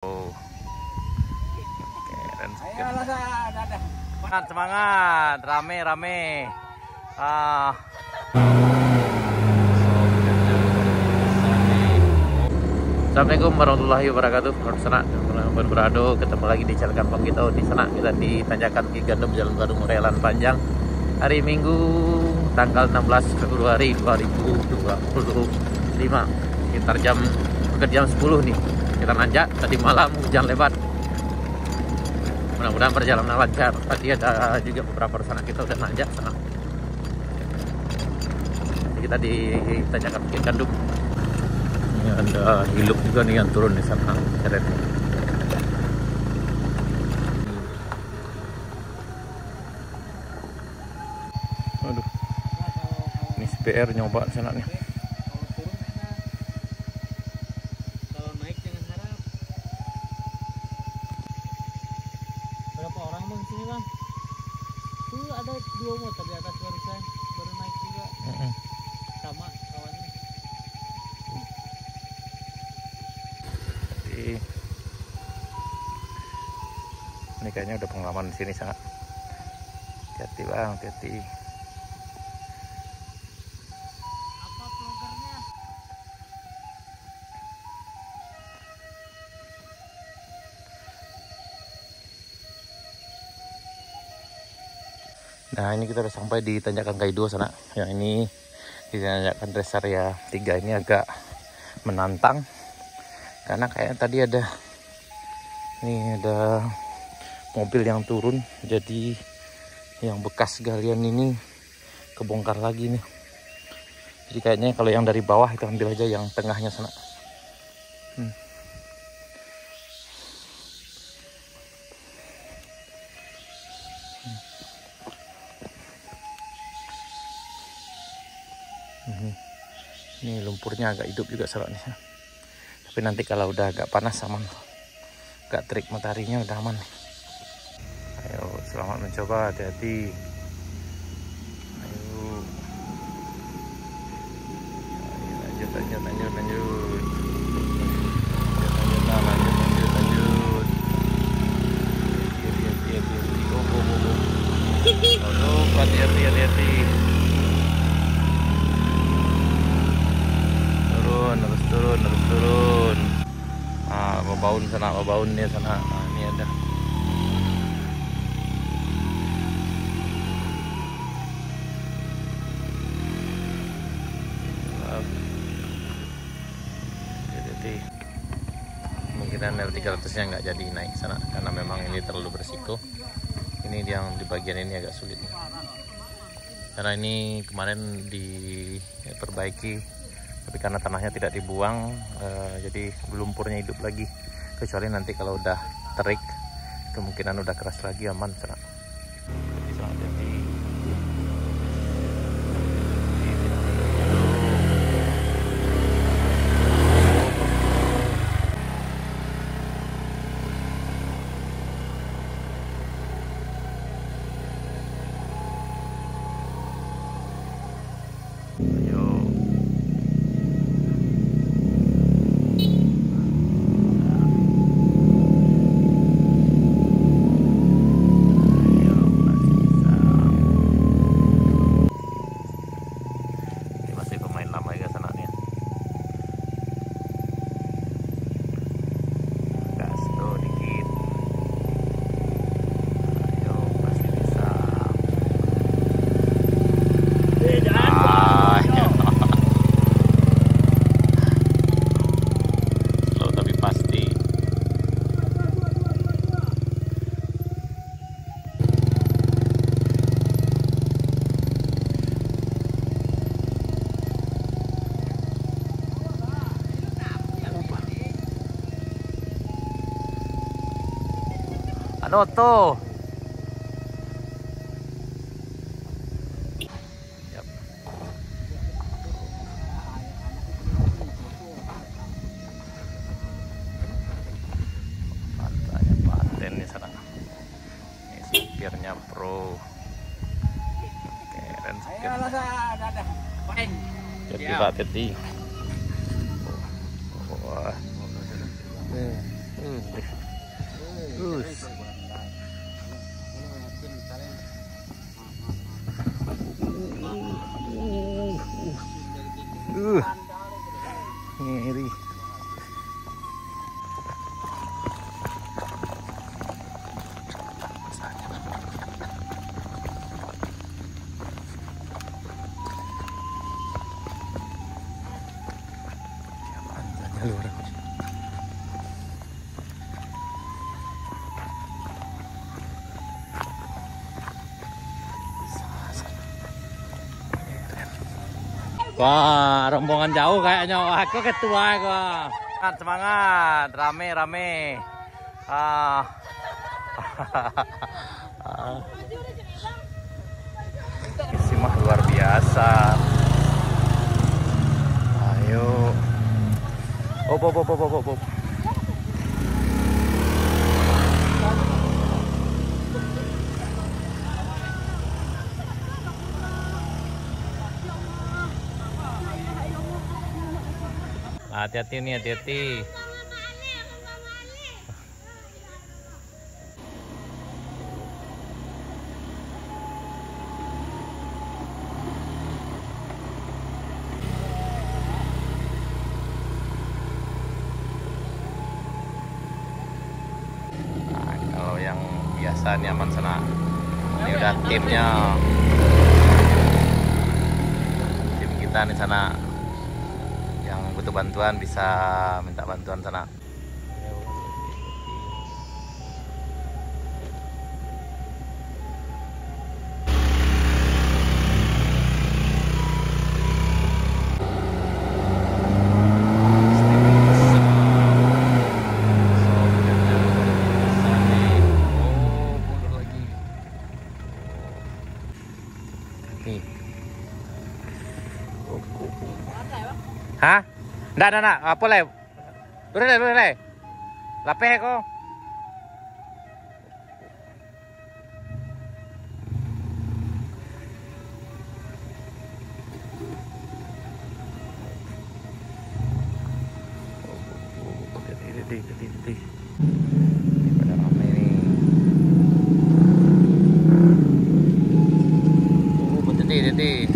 Oh. Keren. Semangat, semangat, rame. Assalamualaikum warahmatullahi wabarakatuh. Berado, ketemu lagi di channel Kampung kita di sana. Kita di Tanjakan Ki Gandum, Jalan Badung Relan Panjang. Hari Minggu tanggal 16 Februari 2025. Sekitar jam 10 nih. Kita nanjak tadi malam, hujan lebat. Mudah-mudahan perjalanan lancar. Tadi ada juga beberapa persana kita udah nanjak sana. Kita di Tanjakan Ki Gandum. Ini ada hiluk juga nih yang turun di sana. Keren. Aduh. Ini CPR nyoba di sana nih. Kalau naik jangan harap. Berapa orang bang sini bang? Tuh ada 2 motor di atas barusan, baru naik juga. Sama kawannya. Ini kayaknya udah pengalaman di sini sangat. Hati-hati bang, hati-hati. Apa vlogernya? Nah ini kita udah sampai di Tanjakan Kaido sana. Yang ini di Tanjakan Rest Area 3 ini agak menantang. Karena kayaknya tadi ada mobil yang turun, jadi yang bekas galian ini kebongkar lagi nih. Jadi kayaknya kalau yang dari bawah itu ambil aja yang tengahnya sana. Ini lumpurnya agak hidup juga sana nih. Tapi nanti kalau udah agak panas aman, agak terik mataharinya udah aman. Ayo selamat mencoba, hati-hati. Ayo lanjut. Hati-hati. Turun. Babaun sana. Nah, ini ada. Jadi kemungkinan L300-nya nggak jadi naik sana karena memang ini terlalu berisiko. Ini yang di bagian ini agak sulit. Karena ini kemarin diperbaiki. Tapi karena tanahnya tidak dibuang, jadi lumpurnya hidup lagi. Kecuali nanti kalau udah terik, kemungkinan udah keras lagi, aman. Jadi selamat hati. Ano to? Yap. Pantainya paten di sana. Ini supirnya pro. Keren supir. Jadi Pak Teti. Wah. Wah, rombongan jauh kayaknya. Wah, aku ketua gua. Semangat, rame. Isi mah luar biasa. Ayo. Op. Hati-hati nih, hati-hati. Nah, kalau yang biasa nyaman sana. Ini udah timnya. Tim kita nih sana. Butuh bantuan bisa minta bantuan sana. Hah? Nggak. Apa le? Boleh. Lapeh kok. Hati-hati. Pada ramai nih. Hati-hati.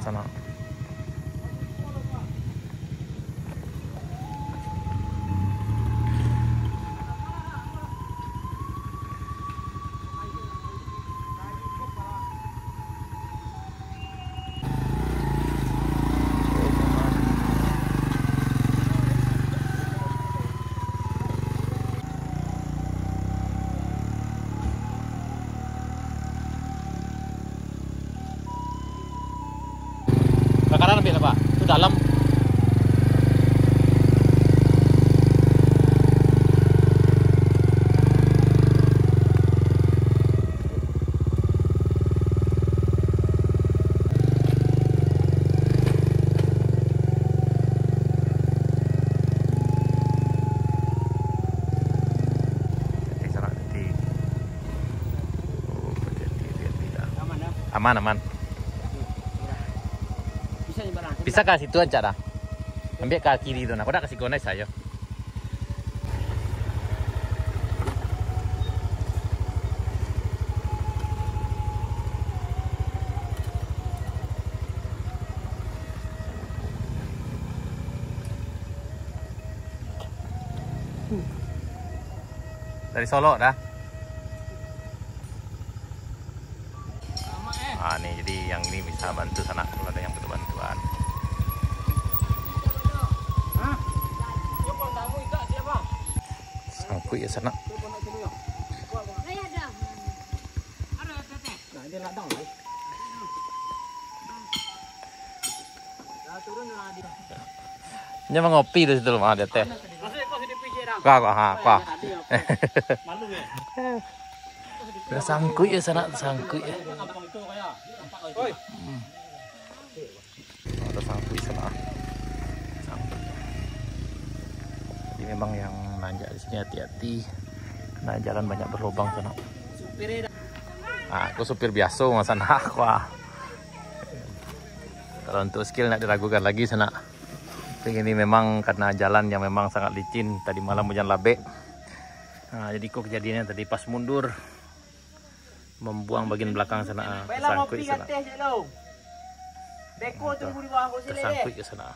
Sana. Bakaran ambil apa? Itu dalam. Aman. Bisa ke situ aja dah. Ambil ke kiri itu. Aku nak kasih konek saya. Dari Solo dah. Nah, nih jadi yang ini bisa bantu sana kalau ada yang butuh bantu. tersangkut ya sana. Nya mau ngopi di situ mah ada teh. Kok. Tersangkut ya sana, tersangkut ya. Tersangkut sana. Jadi memang yang nanjak di sini hati-hati, karena jalan banyak berlubang sana. Nah, aku supir biasa mas anak wah. Kalau untuk skill tidak diragukan lagi sana. Ini memang karena jalan yang memang sangat licin. Tadi malam hujan labek. Nah, jadi kok kejadiannya tadi pas mundur membuang bagian belakang sana tersangkut sana. Tersangkut ke sana.